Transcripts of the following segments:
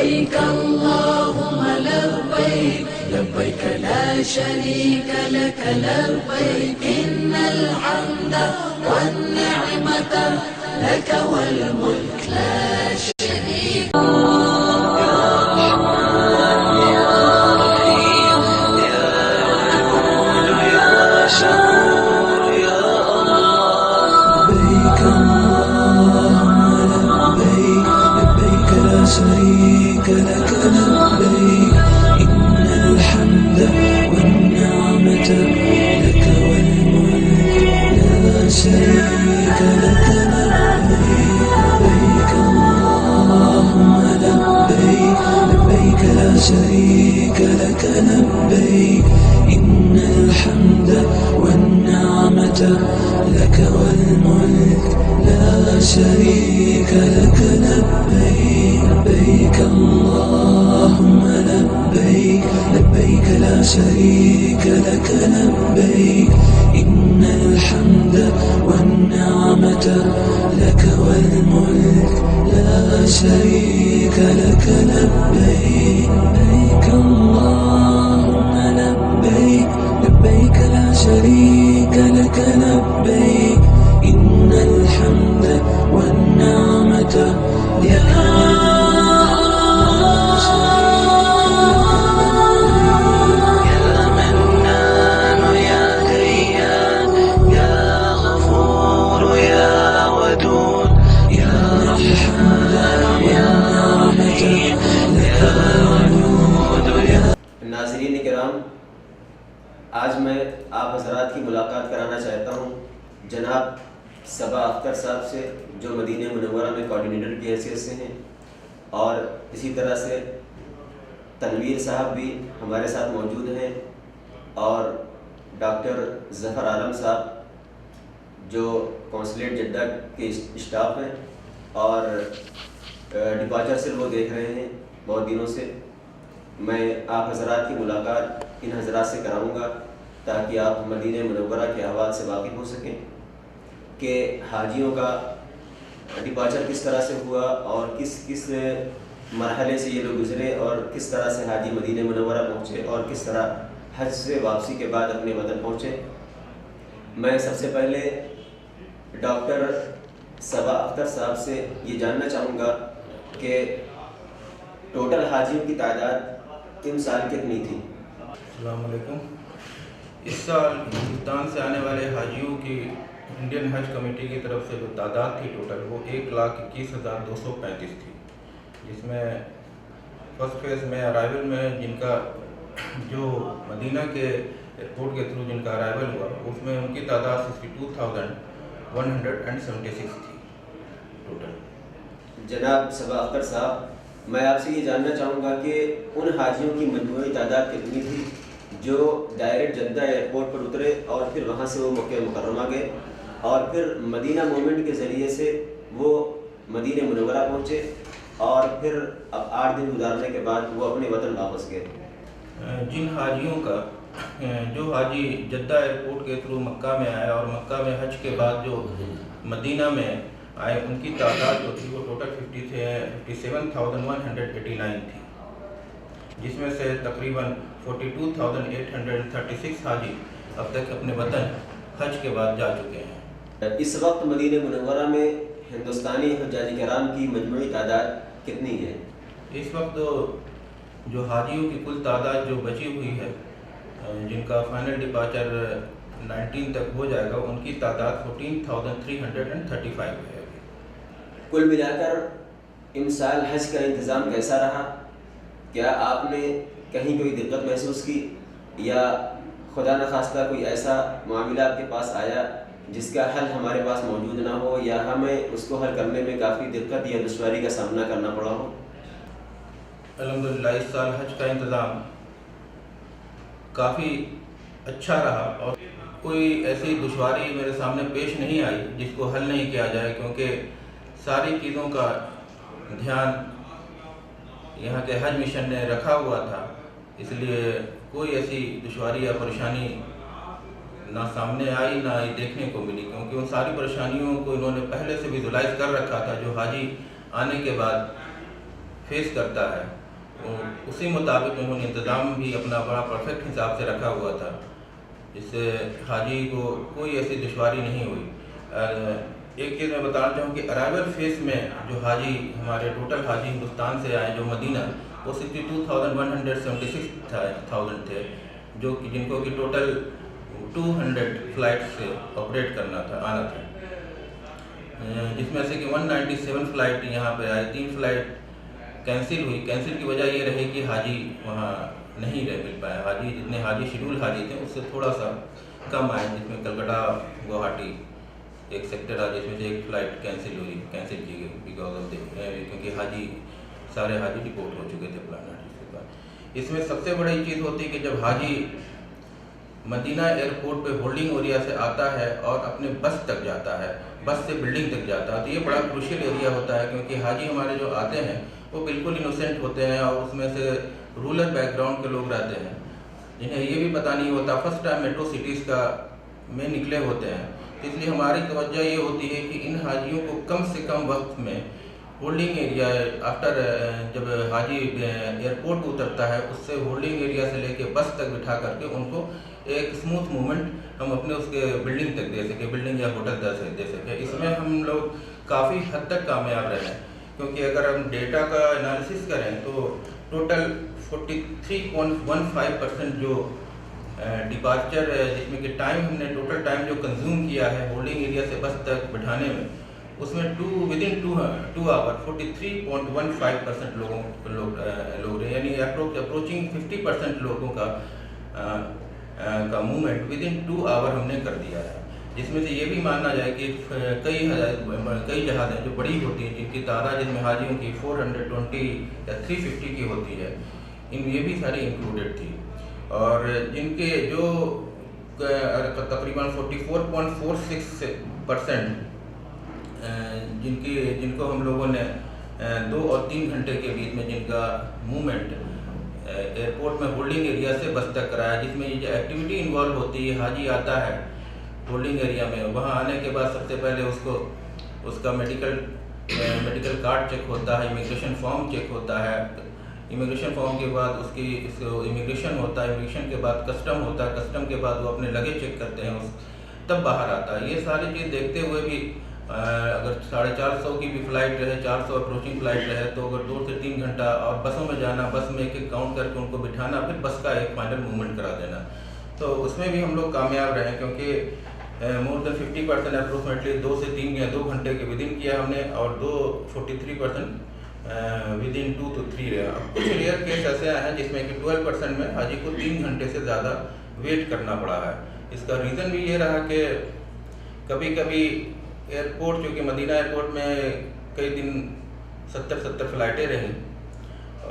لبيك اللهم لبيك لبيك لا شريك لك لبيك إن الحمد والنعمة لك والملك لا شريك شريك لك لبيك إن الحمد والنعمة لك والملك لا شريك لك لبيك اللهم لبيك لبيك لا شريك لك لبيك إن الحمد والنعمة لك والملك لا شريك لك لبيك لبيك اللهم لبيك لبيك لا شريك لك لبيك إن الحمد والنعمة لك والملك لا شريك لك لبيك لبيك اللهم لبيك لبيك لا شريك لك لبيك إن الحمد والنعمة لك ناظرین کرام، آج میں آپ حضرات کی ملاقات کرانا چاہتا ہوں جناب صبا اختر صاحب سے، جو مدینہ منورہ میں کوارڈینیٹر کی حیثیت سے ہیں، اور اسی طرح سے تنویر صاحب بھی ہمارے ساتھ موجود ہیں، اور ڈاکٹر ظفر عالم صاحب جو قونصلیٹ جدہ کے اسٹاف ہیں، اور ڈپارچر سے وہ دیکھ رہے ہیں بہت دنوں سے۔ میں آپ حضرات کی ملاقات ان حضرات سے کراؤں گا تاکہ آپ مدینہ منورہ کے احوال سے واقف ہو سکیں کہ حاجیوں کا ڈپارچر کس طرح سے ہوا اور کس کس مرحلے سے یہ لوگ گزرے اور کس طرح سے حاجی مدینہ منورہ پہنچے اور کس طرح حج سے واپسی کے بعد اپنے وطن پہنچے۔ میں سب سے پہلے ڈاکٹر صبا اختر صاحب سے یہ جاننا چاہوں گا کہ ٹوٹل حاجیوں کی تعداد ان سال کتنی تھی؟ السلام علیکم۔ اس سال ہندوستان سے آنے والے حاجیوں کی انڈین حج کمیٹی کی طرف سے جو تعداد تھی ٹوٹل وہ 1,21,235 تھی، جس میں فرسٹ فیز میں ارائیول میں جن کا جو مدینہ کے ایئرپورٹ کے تھرو جن کا ارائیول ہوا اس میں ان کی تعداد 62,176 تھی ٹوٹل۔ جناب صبا اختر صاحب، میں آپ سے یہ جاننا چاہوں گا کہ ان حاجیوں کی مجموعی تعداد کتنی تھی جو ڈائریکٹ جدہ ایئرپورٹ پر اترے اور پھر وہاں سے وہ مکہ مکرمہ گئے اور پھر مدینہ موومنٹ کے ذریعے سے وہ مدینہ منورہ پہنچے اور پھر اب 8 دن گزارنے کے بعد وہ اپنے وطن واپس گئے؟ جن حاجیوں کا جو حاجی جدہ ایئرپورٹ کے تھرو مکہ میں آئے اور مکہ میں حج کے بعد جو مدینہ میں آئے ان کی تعداد جو تھی وہ ٹوٹل 57,189 تھی، جس میں سے تقریباً 42,836 حاجی اب تک اپنے وطن حج کے بعد جا چکے ہیں۔ اس وقت مدینہ منورہ میں ہندوستانی حجاج کرام کی مجموعی تعداد کتنی ہے؟ اس وقت جو حاجیوں کی کل تعداد جو بچی ہوئی ہے جن کا فائنل ڈپارچر 19 تک ہو جائے گا ان کی تعداد 14,335 ہے۔ کل ملا کر ان سال حج کا انتظام کیسا رہا؟ کیا آپ نے کہیں کوئی دقت محسوس کی یا خدا نخواستہ کوئی ایسا معاملہ آپ کے پاس آیا جس کا حل ہمارے پاس موجود نہ ہو یا ہمیں اس کو حل کرنے میں کافی دقت یا دشواری کا سامنا کرنا پڑا ہو؟ الحمدللہ اس سال حج کا انتظام کافی اچھا رہا اور کوئی ایسی دشواری میرے سامنے پیش نہیں آئی جس کو حل نہیں کیا جائے، کیونکہ ساری چیزوں کا دھیان یہاں کے حج مشن نے رکھا ہوا تھا، اس لیے کوئی ایسی دشواری یا پریشانی نہ سامنے آئی نہ دیکھنے کو ملی، کیونکہ ان ساری پریشانیوں کو انہوں نے پہلے سے ویژوائز کر رکھا تھا جو حاجی آنے کے بعد फेस करता है, उसी मुताबिक उन्होंने इंतज़ाम भी अपना बड़ा परफेक्ट हिसाब से रखा हुआ था, जिससे हाजी को कोई ऐसी दुश्वारी नहीं हुई। एक चीज़ मैं बताना चाहूँ कि अराइवल फेस में जो हाजी हमारे टोटल हाजी हिंदुस्तान से आए जो मदीना, वो 62,176,000 थे, जो कि जिनको कि टोटल 200 फ़्लाइट से ऑपरेट करना था, आना था, जिसमें से कि 197 फ़्लाइट यहाँ पे आई, 3 फ़्लाइट कैंसिल हुई। कैंसिल की वजह ये रही कि हाजी वहाँ नहीं रह मिल पाए। हाजी जितने हाजी शेड्यूल हाजी थे उससे थोड़ा सा कम आए, जिसमें कलकत्ता गुवाहाटी एक सेक्टर था, जिसमें से एक फ़्लाइट कैंसिल की गई बिकॉज ऑफ क्योंकि हाजी सारे हाजी डिपोर्ट हो चुके थे पुराना हाजी के बाद। इसमें सबसे बड़ी चीज़ होती है कि जब हाजी मदीना एयरपोर्ट पे होल्डिंग एरिया से आता है और अपने बस तक जाता है, बस से बिल्डिंग तक जाता है, तो ये बड़ा क्रूशियल एरिया होता है, क्योंकि हाजी हमारे जो आते हैं वो बिल्कुल इनोसेंट होते हैं और उसमें से रूरल बैकग्राउंड के लोग रहते हैं, जिन्हें ये भी पता नहीं होता, फर्स्ट टाइम मेट्रो सिटीज़ का में निकले होते हैं। इसलिए हमारी तवज्जो ये होती है कि इन हाजियों को कम से कम वक्त में होल्डिंग एरिया आफ्टर जब हाजी एयरपोर्ट उतरता है उससे होल्डिंग एरिया से लेके बस तक बिठा करके उनको एक स्मूथ मूवमेंट हम अपने उसके बिल्डिंग तक दे सके, बिल्डिंग या होटल दे सके। इसमें हम लोग काफ़ी हद तक कामयाब रहे हैं, क्योंकि अगर हम डेटा का एनालिसिस करें तो टोटल 43.15% जो डिपार्चर, जिसमें कि टाइम हमने टोटल टाइम जो कंज्यूम किया है होल्डिंग एरिया से बस तक बिठाने में, उसमें विदिन 2 आवर 43.15% लोग रहे, यानी अप्रोचिंग 50% लोगों का मूवमेंट विदिन 2 आवर हमने कर दिया है। जिसमें से ये भी मानना जाए कि कई जहाज़ें जो बड़ी होती हैं, जिनकी तादाद जिसमें हाजियों की 420 या 350 की होती है, ये भी सारी इंक्लूडेड थी, और जिनके जो तकरीबन 44.46% जिनको हम लोगों ने 2 और 3 घंटे के बीच में जिनका मूवमेंट एयरपोर्ट में होल्डिंग एरिया से बस तक कराया, जिसमें ये जो एक्टिविटी इन्वॉल्व होती है, हाजी आता है होल्डिंग एरिया में, वहाँ आने के बाद सबसे पहले उसका मेडिकल कार्ड चेक होता है, इमिग्रेशन फॉर्म चेक होता है, इमिग्रेशन फॉर्म के बाद उसकी इमिग्रेशन होता है, इमिग्रेशन के बाद कस्टम होता है, कस्टम के बाद वो अपने लगेज चेक करते हैं, तब बाहर आता है। ये सारी चीज़ देखते हुए भी अगर 450 की भी फ़्लाइट रहे, 400 अप्रोचिंग फ़्लाइट रहे, तो अगर 2 से 3 घंटा और बसों में जाना, बस में एक काउंट करके उनको बिठाना, फिर बस का एक फाइनल मूवमेंट करा देना, तो उसमें भी हम लोग कामयाब रहे, क्योंकि मोर देन 50% अप्रोक्सीमेटली 2 से 3 या 2 घंटे के विदिन किया हमने, और 43% विदिन 2 to 3 रहा। कुछ रेयर केस ऐसे आए हैं जिसमें कि 12% में हाजी को 3 घंटे से ज़्यादा वेट करना पड़ा है। इसका रीज़न भी ये रहा कि कभी कभी एयरपोर्ट, जो कि मदीना एयरपोर्ट में कई दिन 70 फ़्लाइटें रहीं,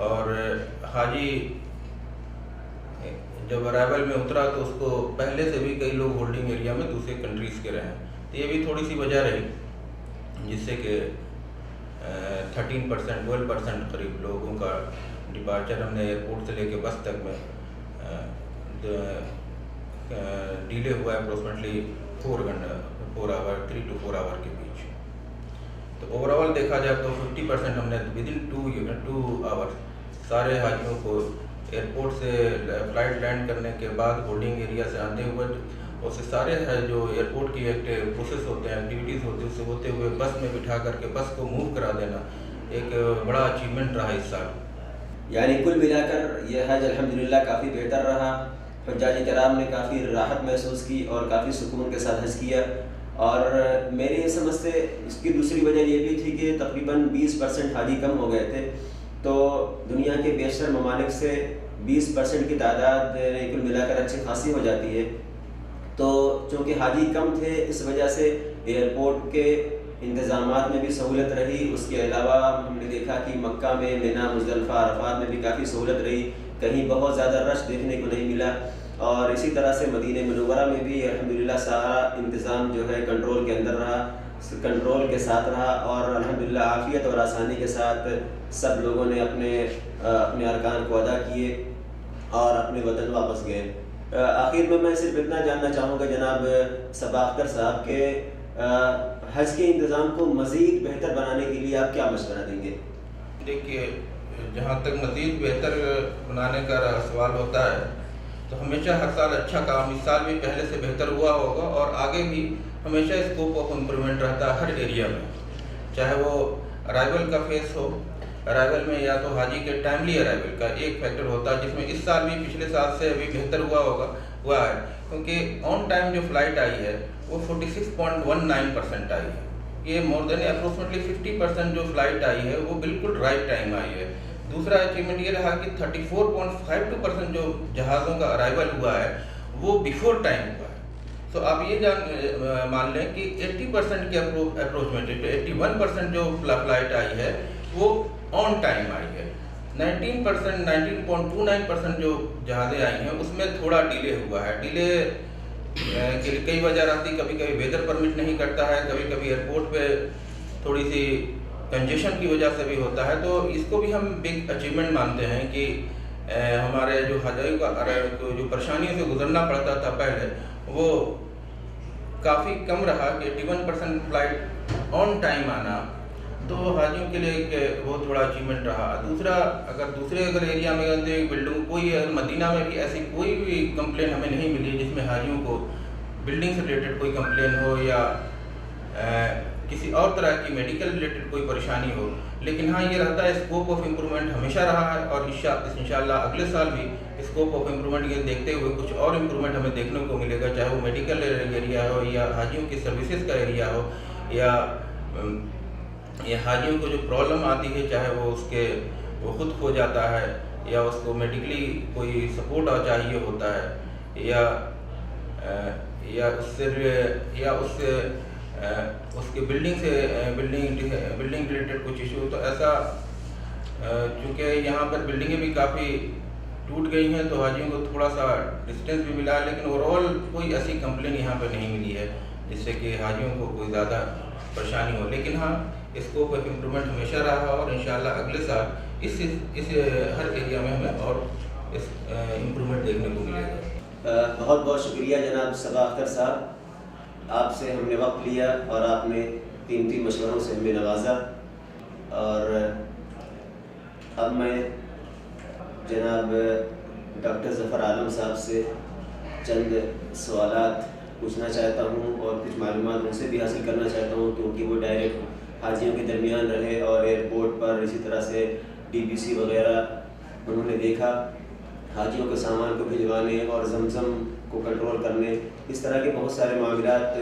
और हाजी जब अराइवल में उतरा तो उसको पहले से भी कई लोग होल्डिंग एरिया में दूसरे कंट्रीज़ के रहे, तो ये भी थोड़ी सी वजह रही, जिससे कि 13% 12% करीब लोगों का डिपार्चर हमने एयरपोर्ट से लेके बस तक में डिले हुआ है, अप्रोक्सीमेटली 4 आवर 3 to 4 आवर के बीच। तो ओवरऑल देखा जाए तो 50% हमने विदिन 2 आवर सारे हाजियों को एयरपोर्ट से फ़्लाइट लैंड करने के बाद होल्डिंग एरिया से आते हुए, उससे सारे जो एयरपोर्ट की प्रोसेस होते हैं, एक्टिविटीज़ होती है, उससे होते हुए बस में बिठा करके बस को मूव करा देना एक बड़ा अचीवमेंट रहा इस साल। यानी कुल मिलाकर यह हज अल्हम्दुलिल्लाह काफ़ी बेहतर रहा। हुज्जाज किराम ने काफ़ी राहत महसूस की और काफ़ी सुकून के साथ हज किया। और मेरी समझ से इसकी दूसरी वजह ये भी थी कि तकरीबन 20% हाजी कम हो गए थे, तो दुनिया के बेशतर ममालिक से 20% की तादाद कुल मिलाकर अच्छी खासी हो जाती है। तो चूँकि हाजी कम थे, इस वजह से एयरपोर्ट के इंतज़ामात में भी सहूलत रही। उसके अलावा हमने देखा कि मक्का में, मिना, मुज़दलिफ़ा, अरफ़ात में भी काफ़ी सहूलत रही, कहीं बहुत ज़्यादा रश देखने को नहीं मिला। और इसी तरह से मदीने मुनव्वरा में भी अल्हम्दुलिल्लाह सारा इंतज़ाम जो है कंट्रोल के अंदर रहा, कंट्रोल के साथ रहा, और अल्हम्दुलिल्लाह आफ़ियत और आसानी के साथ सब लोगों ने अपने अरकान को अदा किए और अपने वतन वापस गए। आखिर में मैं सिर्फ इतना जानना चाहूँगा जनाब सबा अख्तर साहब के हज के इंतज़ाम को मज़ीद बेहतर बनाने के लिए आप क्या मशवरा देंगे? देखिए, جہاں تک مزید بہتر بنانے کا سوال ہوتا ہے تو ہمیشہ ہر سال اچھا کام، اس سال بھی پہلے سے بہتر ہوا ہوگا اور آگے بھی ہمیشہ اسکوپ آف امپرومنٹ رہتا ہے ہر ایریا میں، چاہے وہ ارائیول کا فیس ہو۔ ارائیول میں یا تو حاجی کے ٹائملی ارائیول کا ایک فیکٹر ہوتا ہے جس میں اس سال بھی پچھلے سال سے ابھی بہتر ہوا ہے، کیونکہ آن ٹائم جو فلائٹ آئی ہے وہ 46.19% آئی ہے۔ یہ مور دین اپروکسیمیٹلی 50% جو فلائٹ آئی ہے وہ بالکل رائٹ ٹائم آئی ہے۔ دوسرا اچیومنٹ یہ رہا کہ 34.52% جو جہازوں کا ارائیول ہوا ہے وہ بیفور ٹائم ہوا ہے۔ تو آپ یہ مان لیں کہ 80% کے اپروچمنٹ 81% جو فلائٹ آئی ہے وہ آن ٹائم آئی ہے۔ 19.29% جو جہازیں آئی ہیں اس میں تھوڑا ڈیلے ہوا ہے۔ ڈیلے کی کئی وجہ رہتی، کبھی کبھی ویدر پرمٹ نہیں کرتا ہے، کبھی کبھی ایئرپورٹ پہ تھوڑی سی کنجیشن کی وجہ سے بھی ہوتا ہے۔ تو اس کو بھی ہم بگ اچیومنٹ مانتے ہیں کہ ہمارے جو حاجیوں کا جو پریشانیوں سے گزرنا پڑتا تھا پہلے وہ کافی کم رہا کہ 81% فلائٹ آن ٹائم آنا تو حاجیوں کے لیے ایک بہت بڑا اچیومنٹ رہا۔ دوسرا اگر ایریا میں بلڈنگ کوئی مدینہ میں بھی ایسی کوئی بھی کمپلین ہمیں نہیں ملی جس میں حاجیوں کو بلڈنگ سے ریلیٹڈ کوئی کمپلین ہو یا کسی اور طرح کی میڈیکل ریلیٹڈ کوئی پریشانی ہو۔ لیکن ہاں یہ رہتا ہے اسکوپ آف امپرومنٹ ہمیشہ رہا ہے اور انشاءاللہ اگلے سال بھی اسکوپ آف امپرومنٹ یہ دیکھتے ہوئے کچھ اور امپرومنٹ ہمیں دیکھنے کو ملے گا، چاہے وہ میڈیکل ایریا ہو یا حاجیوں کی سروسز کا ایریا ہو یا حاجیوں کو جو پرابلم آتی ہے چاہے وہ خود کھو جاتا ہے یا اس کو میڈیکلی کوئی سپورٹ چاہیے ہوتا ہے یا اس کے بلڈنگ ریلیٹڈ کچھ ایشو، تو ایسا چونکہ یہاں پر بلڈنگیں بھی کافی ٹوٹ گئی ہیں تو حاجیوں کو تھوڑا سا ڈسٹینس بھی ملا ہے، لیکن اوور آل کوئی ایسی کمپلین یہاں پہ نہیں ملی ہے جس سے کہ حاجیوں کو کوئی زیادہ پریشانی ہو۔ لیکن ہاں اسکوپ آف امپرومنٹ ہمیشہ رہا اور انشاءاللہ اگلے سال اس ہر ایریا میں ہمیں اور امپرومنٹ دیکھنے کو ملے گا۔ بہت بہت شکریہ جناب صبا اختر صاحب، آپ سے ہم نے وقت لیا اور آپ نے قیمتی مشوروں سے ہمیں نوازا۔ اور اب میں جناب ڈاکٹر ظفر عالم صاحب سے چند سوالات پوچھنا چاہتا ہوں اور کچھ معلومات ان سے بھی حاصل کرنا چاہتا ہوں، کیونکہ وہ ڈائریکٹ حاجیوں کے درمیان رہے اور ایئرپورٹ پر اسی طرح سے DBC وغیرہ انہوں نے دیکھا، حاجیوں کے سامان کو بھجوانے اور زمزم کو کنٹرول کرنے، اس طرح کے بہت سارے معاملات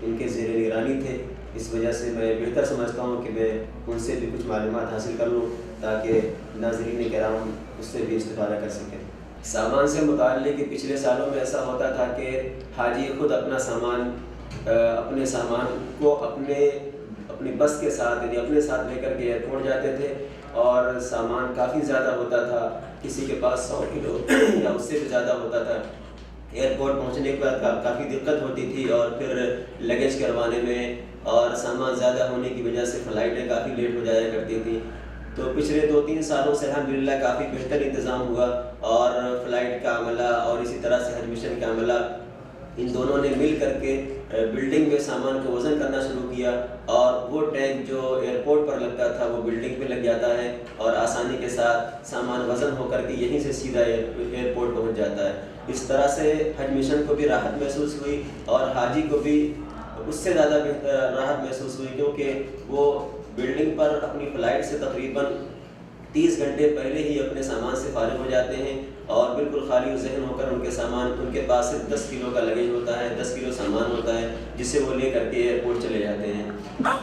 ان کے زیر نگرانی تھے۔ اس وجہ سے میں بہتر سمجھتا ہوں کہ میں ان سے بھی کچھ معلومات حاصل کر لوں تاکہ ناظرین کرام اس سے بھی استفادہ کر سکیں۔ سامان سے متعلق پچھلے سالوں میں ایسا ہوتا تھا کہ حاجی خود اپنے سامان کو اپنی بس کے ساتھ یعنی اپنے ساتھ لے کر کے ایئرپورٹ جاتے تھے اور سامان کافی زیادہ ہوتا تھا، کسی کے پاس 100 کلو یا اس سے بھی زیادہ ہوتا تھا۔ ایئرپورٹ پہنچنے کے بعد کافی دقت ہوتی تھی اور پھر لگیج کروانے میں اور سامان زیادہ ہونے کی وجہ سے فلائٹیں کافی لیٹ ہو جایا کرتی تھیں۔ تو پچھلے 2-3 سالوں سے الحمدللہ کافی بہتر انتظام ہوا اور فلائٹ کا عملہ اور اسی طرح سے حج مشن کا عملہ ان دونوں نے مل کر کے بلڈنگ میں سامان کو وزن کرنا شروع کیا اور وہ ٹینک جو ایئرپورٹ پر لگتا تھا وہ بلڈنگ پہ لگ جاتا ہے اور آسانی کے ساتھ سامان وزن ہو کر کے یہیں سے سیدھا ایئرپورٹ پہنچ جاتا ہے۔ اس طرح سے حج مشن کو بھی راحت محسوس ہوئی اور حاجی کو بھی اس سے زیادہ بہتر راحت محسوس ہوئی، کیونکہ وہ بلڈنگ پر اپنی فلائٹ سے تقریباً 30 گھنٹے پہلے ہی اپنے سامان سے فارغ ہو جاتے ہیں اور بالکل خالی ذہن ہو کر ان کے پاس صرف 10 کلو کا لگیج ہوتا ہے، 10 کلو سامان ہوتا ہے جس سے وہ لے کر کے ایئرپورٹ چلے جاتے ہیں۔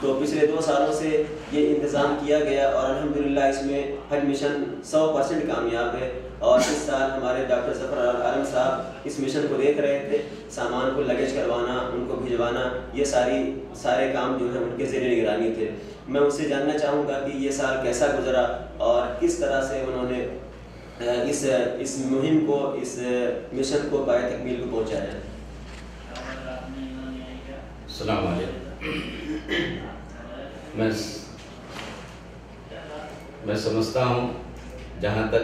تو پچھلے 2 سالوں سے یہ انتظام کیا گیا اور الحمدللہ اس میں حج مشن 100% کامیاب ہے اور اس سال ہمارے ڈاکٹر ظفر عالم صاحب اس مشن کو دیکھ رہے تھے، سامان کو لگیج کروانا، ان کو بھجوانا، یہ سارے کام جو ہیں ان کے زیر نگرانی تھے۔ میں ان سے جاننا چاہوں گا کہ یہ سال کیسا گزرا اور کس طرح سے انہوں نے اس مہم کو، اس مشن کو پائے تکمیل کو پہنچایا۔ السلام علیکم۔ میں سمجھتا ہوں جہاں تک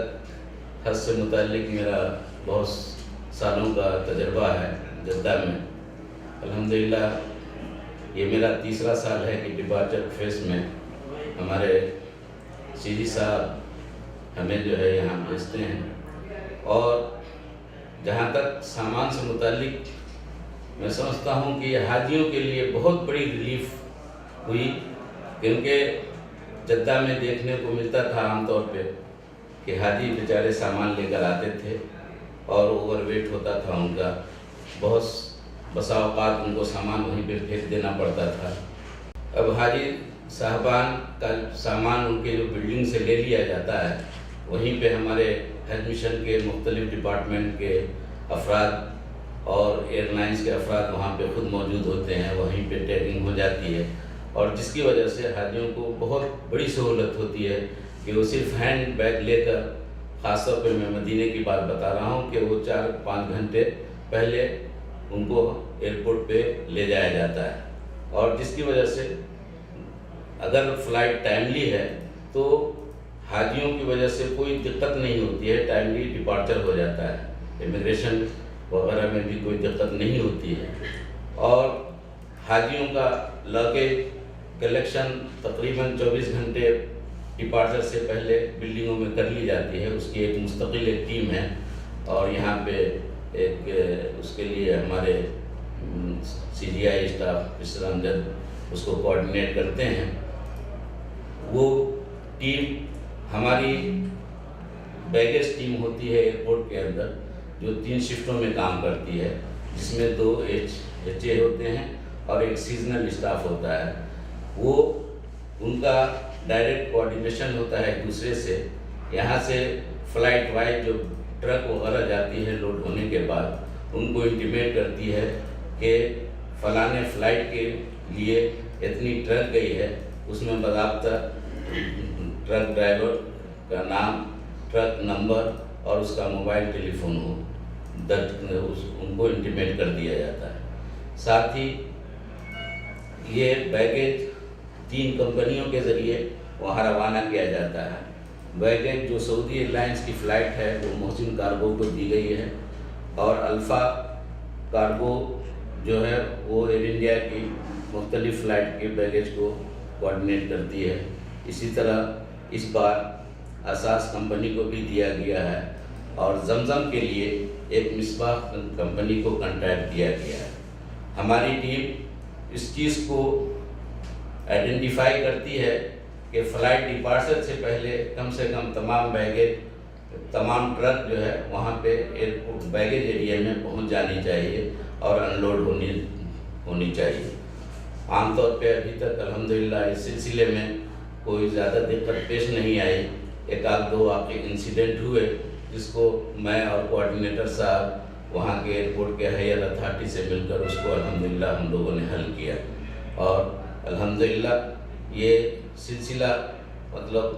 حج سے متعلق میرا بہت سالوں کا تجربہ ہے جدہ میں، الحمدللہ یہ میرا 3را سال ہے کہ ڈپارچر فیس میں ہمارے CG صاحب ہمیں جو ہے یہاں بھیجتے ہیں. اور جہاں تک سامان سے متعلق میں سمجھتا ہوں کہ یہ حاجیوں کے لیے بہت بڑی ریلیف ہوئی، کیونکہ جدہ میں دیکھنے کو ملتا تھا عام طور پہ کہ حاجی بیچارے سامان لے کر آتے تھے اور اوور ویٹ ہوتا تھا ان کا، بہت بسا اوقات ان کو سامان وہیں پہ پھینک دینا پڑتا تھا. اب حاجی صاحبان کا سامان ان کے جو بلڈنگ سے لے لیا جاتا ہے، وہیں پہ ہمارے حج مشن کے مختلف ڈپارٹمنٹ کے افراد اور ایئر لائنس کے افراد وہاں پہ خود موجود ہوتے ہیں، وہیں پہ ٹیگنگ ہو جاتی ہے، اور جس کی وجہ سے حاجیوں کو بہت بڑی سہولت ہوتی ہے کہ وہ صرف ہینڈ بیگ لے کر، خاص طور پہ میں مدینے کی بات بتا رہا ہوں کہ وہ 4-5 گھنٹے پہلے ان کو ایئرپورٹ پہ لے جایا جاتا ہے، اور جس کی وجہ سے اگر فلائٹ ٹائملی ہے تو حاجیوں کی وجہ سے کوئی دقت نہیں ہوتی ہے، ٹائملی ڈپارچر ہو جاتا ہے، امیگریشن وغیرہ میں بھی کوئی دقت نہیں ہوتی ہے. اور حاجیوں کا لگیج کلیکشن تقریباً 24 گھنٹے ڈپارچر سے پہلے بلڈنگوں میں کر لی جاتی ہے. اس کی ایک مستقل ایک ٹیم ہے، اور یہاں پہ ایک اس کے لیے ہمارے CGI اسٹاف مسٹر امجد اس کو کوآرڈینیٹ کرتے ہیں. وہ ٹیم ہماری بیگیج ٹیم ہوتی ہے ایئرپورٹ کے اندر، جو 3 شفٹوں میں کام کرتی ہے، جس میں 2 HA ہوتے ہیں اور ایک سیزنل اسٹاف ہوتا ہے. وہ ان کا ڈائریکٹ کوآرڈینیشن ہوتا ہے ایک دوسرے سے. یہاں سے فلائٹ وائز جو ٹرک وغیرہ جاتی ہے لوڈ ہونے کے بعد، ان کو انٹیمیٹ کرتی ہے کہ فلانے فلائٹ کے لیے اتنی ٹرک گئی ہے، اس میں باضابطہ ٹرک ڈرائیور کا نام، ٹرک نمبر اور اس کا موبائل ٹیلی فون ہو درج، ان کو انٹیمیٹ کر دیا جاتا ہے. ساتھ ہی یہ بیگیج 3 کمپنیوں کے ذریعے وہاں روانہ کیا جاتا ہے. بیگیج جو سعودی ایئر لائنس کی فلائٹ ہے وہ محسن کارگو کو دی گئی ہے، اور الفا کارگو جو ہے وہ ایئر انڈیا کی مختلف فلائٹ کے بیگیج کو کوآرڈینیٹ کرتی ہے. اسی طرح اس بار اساس کمپنی کو بھی دیا گیا ہے، اور زمزم کے لیے ایک مصباح کمپنی کو کنٹریکٹ دیا گیا ہے. ہماری ٹیم اس چیز کو آئیڈینٹیفائی کرتی ہے کہ فلائٹ ڈپارچر سے پہلے کم سے کم تمام بیگیج، تمام ٹرک جو ہے وہاں پہ ایئرپورٹ بیگیج ایریا میں پہنچ جانی چاہیے اور ان لوڈ ہونی چاہیے. عام طور پہ ابھی تک الحمدللہ اس سلسلے میں کوئی زیادہ دقت پیش نہیں آئی. 1-2 واقعی انسیڈنٹ ہوئے جس کو میں اور کوآرڈینیٹر صاحب وہاں کے ایئرپورٹ کے ہائر اتھارٹی سے مل کر اس کو الحمدللہ ہم لوگوں نے حل کیا. اور الحمدللہ یہ سلسلہ مطلب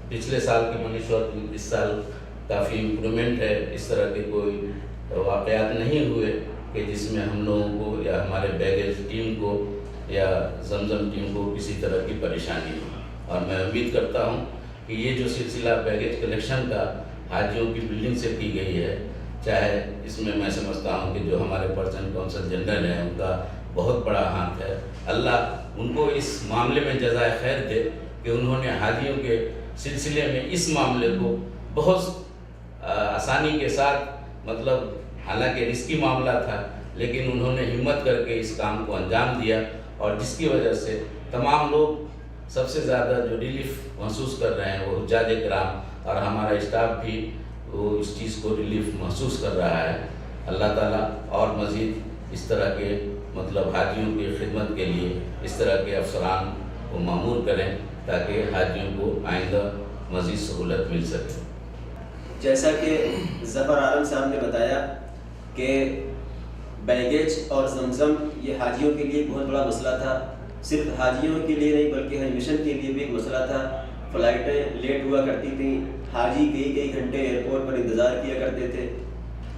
پچھلے سال کے بنسبت اس سال کافی امپرومنٹ ہے. اس طرح کے کوئی واقعات نہیں ہوئے کہ جس میں ہم لوگوں کو یا ہمارے بیگیج ٹیم کو یا زمزم ٹیم کو کسی طرح کی پریشانی ہو. اور میں امید کرتا ہوں کہ یہ جو سلسلہ بیگیج کلیکشن کا حاجیوں کی بلڈنگ سے کی گئی ہے، چاہے اس میں سمجھتا ہوں کہ جو ہمارے پرسنل کونسل جنرل ہیں ان کا بہت بڑا ہاتھ ہے. اللہ ان کو اس معاملے میں جزائے خیر دے کہ انہوں نے حاجیوں کے سلسلے میں اس معاملے کو بہت آسانی کے ساتھ، مطلب حالانکہ رسکی معاملہ تھا لیکن انہوں نے ہمت کر کے اس کام کو انجام دیا، اور جس کی وجہ سے تمام لوگ سب سے زیادہ جو ریلیف محسوس کر رہے ہیں وہ حجاج کرام، اور ہمارا اسٹاف بھی وہ اس چیز کو ریلیف محسوس کر رہا ہے. اللہ تعالیٰ اور مزید اس طرح کے مطلب حاجیوں کی خدمت کے لیے اس طرح کے افسران کو مامور کریں تاکہ حاجیوں کو آئندہ مزید سہولت مل سکے. جیسا کہ ظفر عالم صاحب نے بتایا کہ بیگیج اور زمزم یہ حاجیوں کے لیے بہت بڑا مسئلہ تھا. صرف حاجیوں کے لیے نہیں بلکہ حج مشن کے لیے بھی ایک مسئلہ تھا. فلائٹیں لیٹ ہوا کرتی تھیں، حاجی کئی گھنٹے ایئرپورٹ پر انتظار کیا کرتے تھے.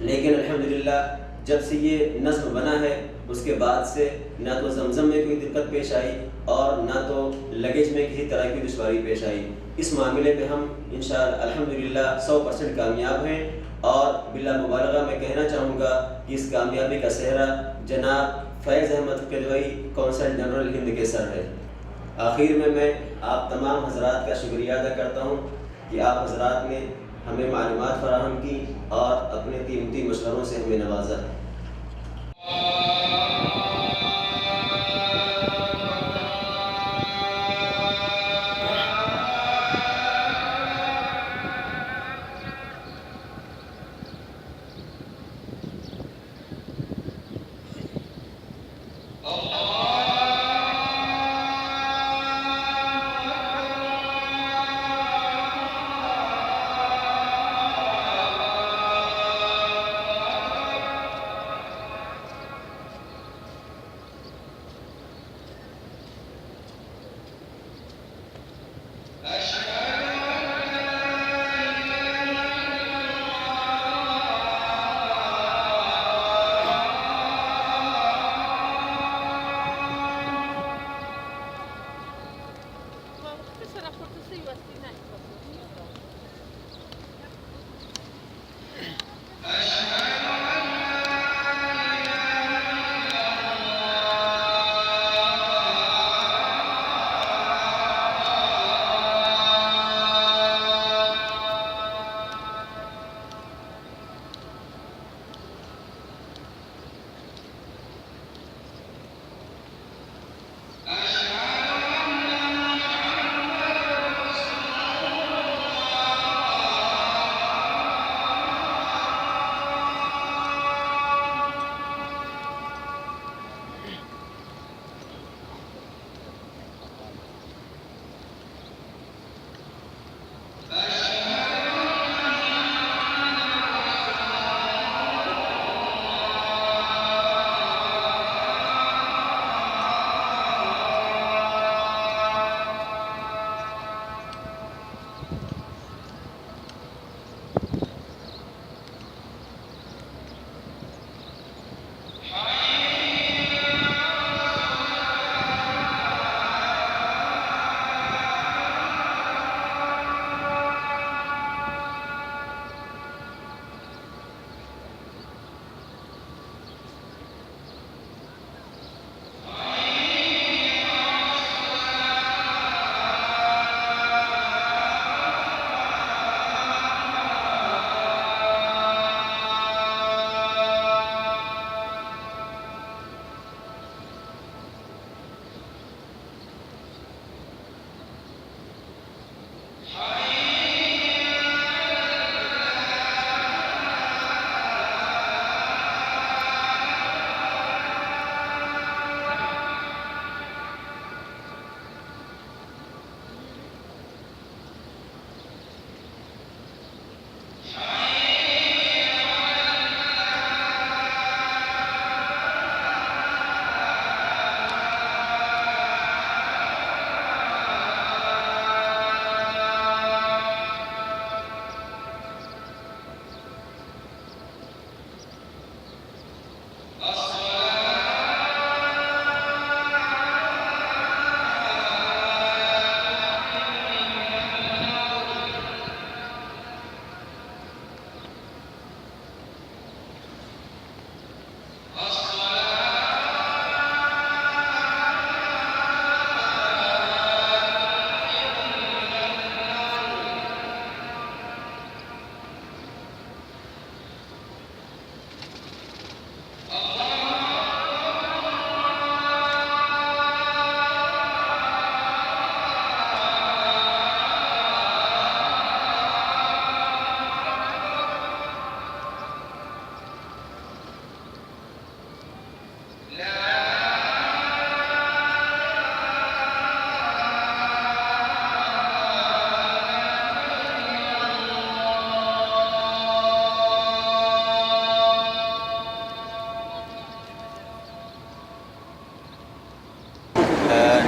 لیکن الحمدللہ جب سے یہ نظم بنا ہے اس کے بعد سے نہ تو زمزم میں کوئی دقت پیش آئی اور نہ تو لگیج میں کسی طرح کی دشواری پیش آئی. اس معاملے پہ ہم انشاءاللہ الحمدللہ 100% کامیاب ہیں. اور بلا مبالغہ میں کہنا چاہوں گا کہ اس کامیابی کا سہرا جناب فیض احمد قدوئی کونسل جنرل ہند کے سر ہے. آخر میں آپ تمام حضرات کا شکریہ ادا کرتا ہوں کہ آپ حضرات نے ہمیں معلومات فراہم کی اور اپنے قیمتی مشوروں سے ہمیں نوازا۔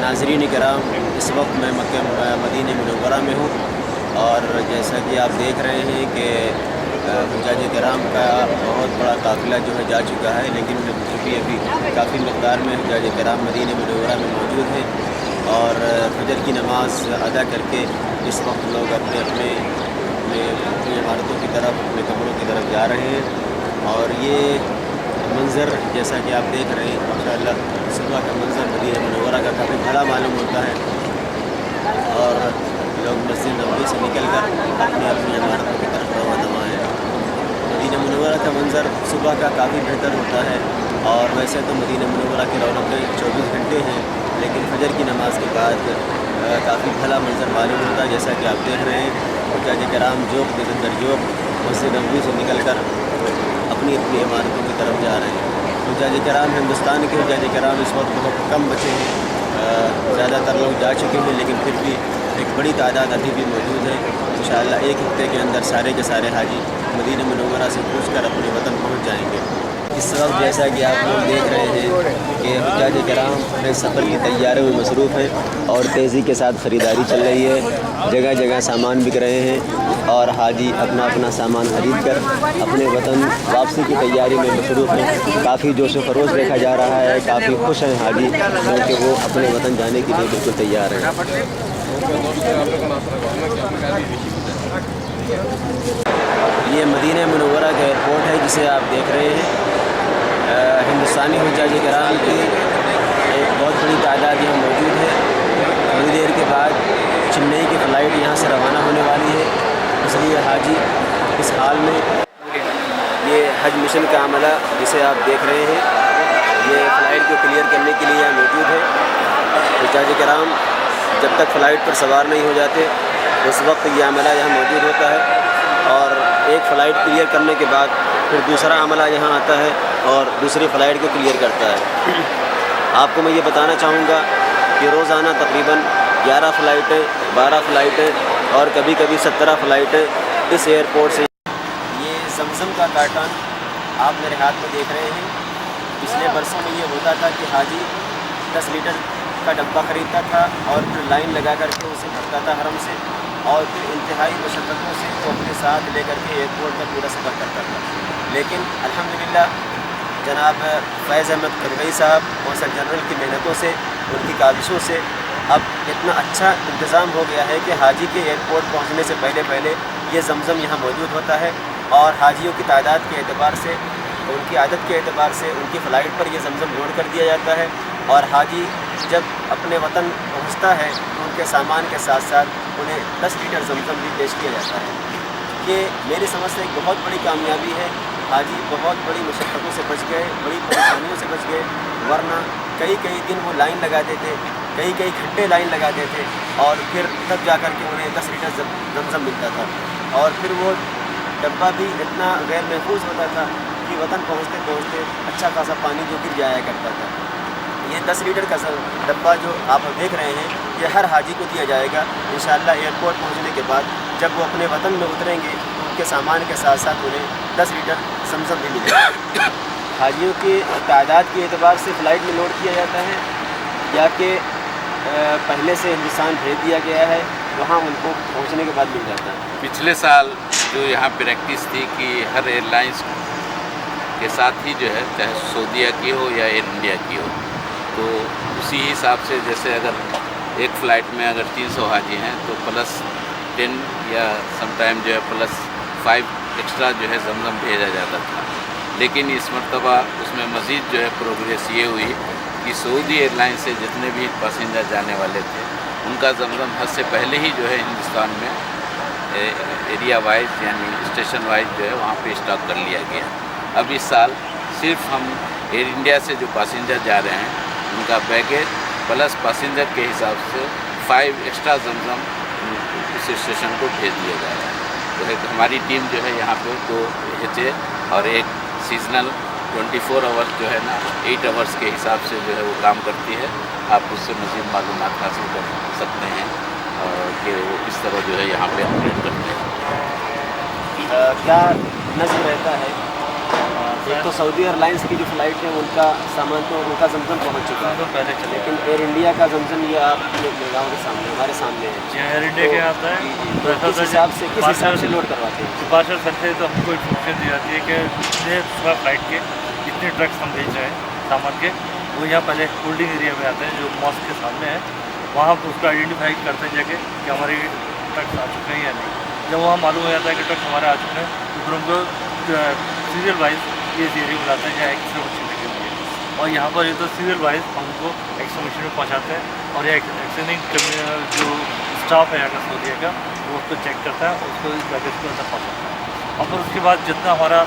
ناظرین کرام، اس وقت میں مکہ مدینہ منورہ میں ہوں، اور جیسا کہ آپ دیکھ رہے ہیں کہ حجاج کرام کا بہت بڑا قافلہ جو ہے جا چکا ہے، لیکن ابھی کافی مقدار میں حجاج کرام مدینہ منورہ میں موجود ہیں، اور فجر کی نماز ادا کر کے اس وقت لوگ اپنے عمارتوں کی طرف، اپنے کمروں کی طرف جا رہے ہیں۔ اور یہ منظر جیسا کہ آپ دیکھ رہے ہیں، ماشاءاللہ صبح کا منظر مدینہ منورہ کا کافی بڑا معلوم ہوتا ہے، اور लोग मस्जिद नबवी से निकल कर अपनी अपनी इमारतों की तरफ रवाना हैं। मदीना मुनव्वरा का मंज़र सुबह का काफ़ी बेहतर होता है, और वैसे तो मदीना मुनव्वरा की रौनकें 24 घंटे हैं, लेकिन फजर की नमाज के बाद काफ़ी भला मंज़र मालूम होता है। जैसा कि आप देख रहे हैं, हुज्जाज कराम जोक के अंदर जोक मस्जिद नबवी से निकल कर अपनी अपनी इमारतों की तरफ जा रहे हैं। हुज्जाज कराम, हिंदुस्तान के हुज्जाज कराम इस वक्त बहुत कम बचे हैं, ज़्यादातर लोग जा चुके हैं, लेकिन फिर भी एक बड़ी तादाद अभी भी मौजूद है। इंशाअल्लाह एक हफ्ते के अंदर सारे के सारे हाजी मदीना मुनव्वरा से पूछ कर अपने वतन पहुँच जाएंगे। इस वक्त जैसा कि आप लोग देख रहे हैं कि हुज्जाज कराम अपने सफ़र की तैयारियों में मसरूफ़ हैं और तेज़ी के साथ ख़रीदारी चल रही है। जगह जगह सामान बिक रहे हैं और हाजी अपना अपना सामान ख़रीद कर अपने वतन वापसी की तैयारी में मसरूफ़ हैं। काफ़ी जोश व खरोश देखा जा रहा है, काफ़ी खुश हैं हाजी, क्योंकि वो अपने वतन जाने के लिए बिल्कुल तैयार हैं। ये मदीना मुनव्वरा का एयरपोर्ट है जिसे आप देख रहे हैं। हिंदुस्तानी हुज्जाज कराम की एक बहुत बड़ी तादाद यहाँ मौजूद है। थोड़ी देर के बाद चेन्नई की फ़्लाइट यहाँ से रवाना होने वाली है, इसलिए हाजी इस हाल में ये हज मिशन का अमला जिसे आप देख रहे हैं, ये फ़्लाइट को क्लियर करने के लिए यहाँ मौजूद है। हुज्जाज कराम जब तक फ़्लाइट पर सवार नहीं हो जाते उस वक्त ये अमला यहाँ मौजूद होता है, और एक फ़्लाइट क्लियर करने के बाद फिर दूसरा अमला यहाँ आता है और दूसरी फ़्लाइट को क्लियर करता है। आपको मैं ये बताना चाहूँगा कि रोज़ाना तकरीबन 11 फ़्लाइटें, 12 फ़्लाइटें और कभी कभी 17 फ़्लाइटें इस एयरपोर्ट से। ये ज़मज़म का कार्टन आप मेरे हाथ में देख रहे हैं। पिछले बरसों में ये होता था कि हाजी 10 लीटर का डब्बा ख़रीदता था और फिर लाइन लगा करके उसे भरता था हरम से, और फिर इंतहाई मशक्क़तों से वो अपने साथ ले करके एयरपोर्ट का पूरा सफ़र करता था। लेकिन अल्हम्दुलिल्लाह जनाब फैज़ अहमद करवई साहब कौंसल जनरल की मेहनतों से, उनकी काविशों से अब इतना अच्छा इंतज़ाम हो गया है कि हाजी के एयरपोर्ट पहुंचने से पहले पहले ये ज़मज़म यहाँ मौजूद होता है, और हाजियों की तादाद के एतबार से, उनकी आदत के एतबार से उनकी फ़्लाइट पर यह ज़मज़म लोड कर दिया जाता है, और हाजी जब अपने वतन पहुँचता है तो उनके सामान के साथ साथ उन्हें 10 लीटर ज़मज़म भी पेश किया जाता है। ये मेरी समझ से एक बहुत बड़ी कामयाबी है। हाजी बहुत बड़ी मुश्किलों से बच गए, बड़ी परेशानियों से बच गए, वरना कई कई दिन वो लाइन लगाते थे, कई कई घंटे लाइन लगाते थे, और फिर तब जा कर के उन्हें 10 लीटर ज़मज़म मिलता था, और फिर वो डब्बा भी इतना गैर महफूज होता था कि वतन पहुँचते पहुँचते अच्छा खासा पानी जो गिर जाया करता था। ये 10 लीटर का डब्बा जो आप देख रहे हैं, ये हर हाजी को दिया जाएगा इंशाअल्लाह। एयरपोर्ट पहुँचने के बाद जब वो अपने वतन में उतरेंगे तो उनके सामान के साथ साथ उन्हें 10 लीटर ज़मज़म भी मिलेगा। हाजियों की तादाद के एतबार से फ़्लाइट में लोड किया जाता है, या कि पहले से हिंदुस्तान भेज दिया गया है, वहाँ उनको पहुँचने के बाद मिल जाता है। पिछले साल जो यहाँ प्रैक्टिस थी कि हर एयरलाइंस के साथ ही जो है, चाहे सऊदीया की हो या एयर इंडिया की हो, तो उसी हिसाब से जैसे अगर एक फ़्लाइट में अगर 300 हाजी हैं तो प्लस 10 या समटाइम जो है प्लस 5 एक्स्ट्रा जो है ज़मज़म भेजा जाता था। लेकिन इस मरतबा उसमें मज़ीद जो है प्रोग्रेस ये हुई कि सऊदी एयरलाइन से जितने भी पैसेंजर जाने वाले थे उनका ज़मज़म हद से पहले ही जो है हिंदुस्तान में एरिया वाइज यानी स्टेशन वाइज जो है वहाँ पे स्टॉक कर लिया गया। अब इस साल सिर्फ हम एयर इंडिया से जो पैसेंजर जा रहे हैं उनका बैगेज प्लस पैसेंजर के हिसाब से 5 एक्स्ट्रा ज़मज़म उस स्टेशन को भेज दिया जा रहा है। तो एक हमारी टीम जो है यहाँ पे 2 HA और एक सीजनल 24 आवर्स जो है ना 8 आवर्स के हिसाब से जो है वो काम करती है। आप उससे मज़ीद मालूमात हासिल कर सकते हैं और कि वो किस तरह जो है यहाँ पे ऑपरेट करते हैं। क्या नज़र रहता है? एक तो सऊदी एयरलाइंस की जो फ़्लाइट है उनका सामान तो उनका ज़मज़म पहुँच चुका है पहले, लेकिन एयर इंडिया का ज़मज़म ये आप गाँव के सामने हमारे सामने है। एयर इंडिया के आता है तो किस हिसाब से लोड करवाते हैं? डिपार्चर करते हैं तो हमको इन्फॉर्मेशन दी जाती है कि जितने सुबह फ्लाइट के जितने ट्रक्स हम भेज रहे हैं सामान के, वो यहाँ पहले होल्डिंग एरिया में आते हैं जो मॉस्क के सामने है। वहाँ पर उसको आइडेंटिफाई करते हैं जाके कि हमारे ट्रक्स आ चुके हैं या नहीं। जब वहाँ मालूम हो जाता है कि ट्रक्स हमारे आ चुके हैं तो फिर हमको सीरियल वाइज ये एरिया बुलाते हैं या एक्सरे मशीन के लिए, और यहाँ पर ये तो सीरियल वाइज हमको एक्सरे मशीन में पहुँचाते हैं और ये एक्सरेनिंग जो स्टाफ है यहाँ का सऊदीया का, वो उसको चेक करता है, उसको इस बैगेज को अंदर पहुँचाता है। और फिर उसके बाद जितना हमारा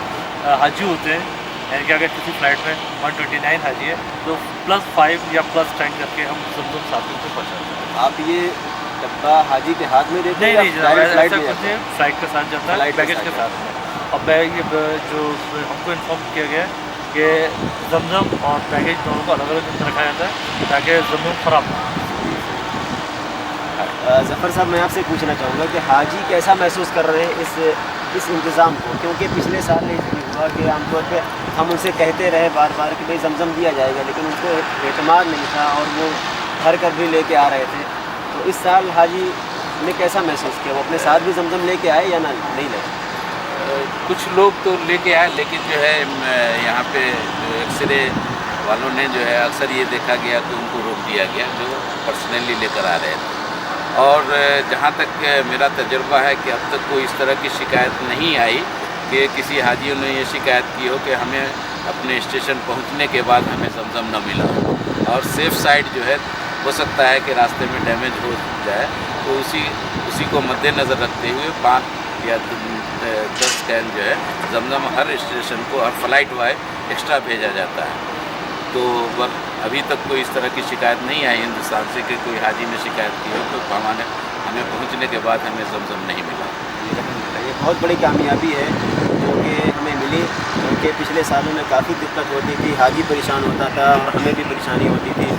हाजी होते हैं, यानी कि अगर किसी फ़्लाइट में 129 हाजी है तो +5 या +10 करके हम जमजम साथ में पहुँचाते हैं। आप ये डब्बा हाजी के हाथ में देते हैं? नहीं जनाब, फ्लाइट ऐसा कुछ नहीं, फ्लाइट के साथ जाता है, बैगेज के साथ। और बैग जो हमको इन्फॉर्म किया गया है कि जमजम और बैगेज दोनों को अलग अलग रखा जाता है ताकि जमजम ख़राब ना हो। ज़फ़र साहब, मैं आपसे पूछना चाहूँगा कि हाजी कैसा महसूस कर रहे हैं इस इंतज़ाम को? क्योंकि पिछले साल ये हुआ कि आमतौर पे हम उनसे कहते रहे बार बार कि भाई जमजम दिया जाएगा, लेकिन उनको एतमाद नहीं था और वो भर कर भी लेके आ रहे थे। तो इस साल हाजी ने कैसा महसूस किया? वो अपने साथ भी जमजम लेके आए या नहीं लेके? कुछ लोग तो लेके आए, लेकिन जो है यहाँ पे जो एक्सरे वालों ने जो है अक्सर ये देखा गया कि उनको रोक दिया गया जो पर्सनली लेकर आ रहे थे। और जहाँ तक मेरा तजुर्बा है कि अब तक कोई इस तरह की शिकायत नहीं आई कि किसी हाजियों ने ये शिकायत की हो कि हमें अपने स्टेशन पहुँचने के बाद हमें जमजम न मिला। और सेफ़ साइड जो है, हो सकता है कि रास्ते में डैमेज हो जाए, तो उसी को मद्देनज़र रखते हुए 5 या 10 कैन जो है जमजम हर स्टेशन को हर फ्लाइट वाइज एक्स्ट्रा भेजा जाता है। तो अभी तक कोई इस तरह की शिकायत नहीं आई हिंदुस्तान से कि कोई हाजी ने शिकायत की हो तो हमें पहुंचने के बाद हमें जमजम नहीं मिला। ये बहुत बड़ी कामयाबी है जो कि हमें मिली, क्योंकि पिछले सालों में काफ़ी दिक्कत होती थी, हाजी परेशान होता था और हमें भी परेशानी होती थी,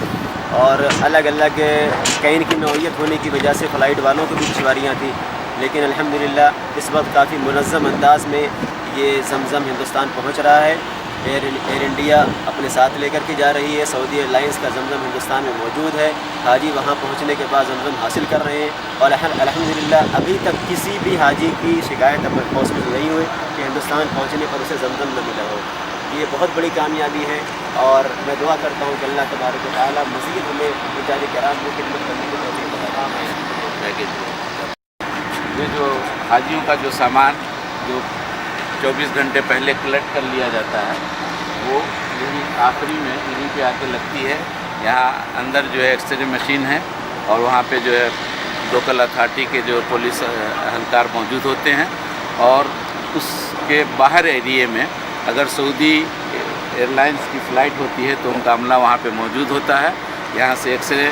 और अलग अलग कैन की नौइयत होने की वजह से फ़्लाइट वालों को भी दुश्वारियाँ थी। लेकिन अल्हम्दुलिल्लाह इस वक्त काफ़ी मुनज़्ज़म अंदाज़ में ये जमजम हिंदुस्तान पहुँच रहा है। एयर इंडिया अपने साथ लेकर के जा रही है, सऊदी एयरलाइंस का जमजम हिंदुस्तान में मौजूद है, हाजी वहाँ पहुँचने के बाद जमजम हासिल कर रहे हैं। और अल्हम्दुलिल्लाह अभी तक किसी भी हाजी की शिकायत अब पॉसिबल नहीं हुई कि हिंदुस्तान पहुँचने पर उसे जमजम न मिला हो। ये बहुत बड़ी कामयाबी है, और मैं दुआ करता हूँ कि अल्लाह तबारक व तआला मज़ीद हमें मुजाहिद किराम में खिदमत करने की तौफीक अता फरमाए। ये जो हाजियों का जो सामान जो 24 घंटे पहले कलेक्ट कर लिया जाता है, वो यही आखिरी में यहीं पे आके लगती है। यहाँ अंदर जो है एक्सरे मशीन है, और वहाँ पे जो है लोकल अथॉरिटी के जो पुलिस एहलकार मौजूद होते हैं। और उसके बाहर एरिए में अगर सऊदी एयरलाइंस की फ़्लाइट होती है तो उनका अमला वहाँ पे मौजूद होता है। यहाँ से एक्सरे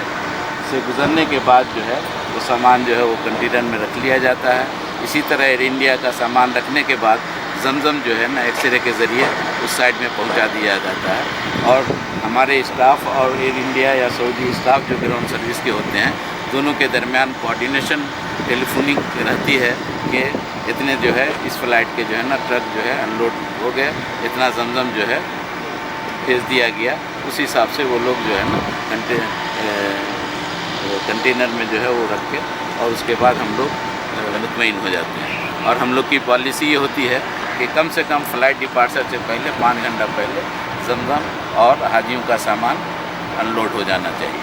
से गुज़रने के बाद जो है वो सामान जो है वो कंटेनर में रख लिया जाता है। इसी तरह एयर इंडिया का सामान रखने के बाद जमजम जो है ना एक्सरे के ज़रिए उस साइड में पहुंचा दिया जाता है। और हमारे स्टाफ और एयर इंडिया या सऊदी स्टाफ जो ग्राउंड सर्विस के होते हैं, दोनों के दरमियान कोऑर्डिनेशन टेलीफोनिक रहती है कि इतने जो है इस फ्लाइट के जो है ना ट्रक जो है अनलोड हो गए, इतना जमजम जो है भेज दिया गया। उस हिसाब से वो लोग जो है ना कंटेनर में जो है वो रख के, और उसके बाद हम लोग मुतमईन हो जाते हैं। और हम लोग की पॉलिसी ये होती है कि कम से कम फ़्लाइट डिपार्चर से पहले 5 घंटा पहले जमजम और हाजियों का सामान अनलोड हो जाना चाहिए।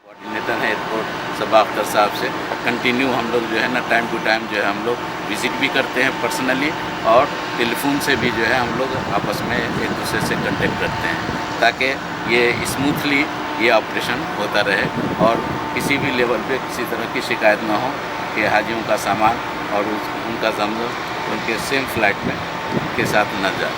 कोऑर्डिनेटर है एयरपोर्ट सबा अख्तर साहब से कंटिन्यू हम लोग जो है ना टाइम टू टाइम जो है हम लोग विज़िट भी करते हैं पर्सनली, और टेलीफोन से भी जो है हम लोग आपस में एक दूसरे से कांटेक्ट करते हैं, ताकि ये स्मूथली ये ऑपरेशन होता रहे और किसी भी लेवल पे किसी तरह की शिकायत ना हो कि हाजियों का सामान और उनका जमजम उनके सेम फ्लाइट में के साथ न जाए।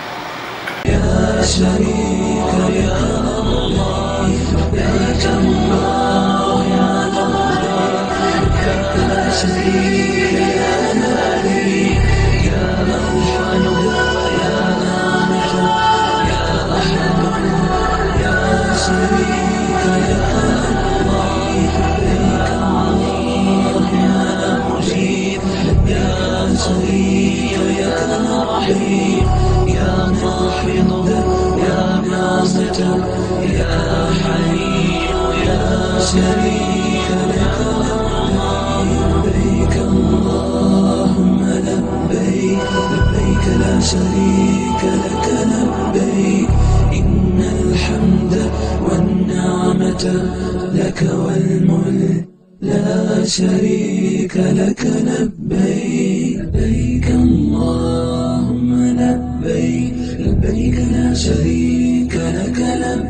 شريك لك لبيك إن الحمد والنعمة لك والملك لا شريك لك لبيك لبيك اللهم لبيك لبيك لا شريك لك لبيك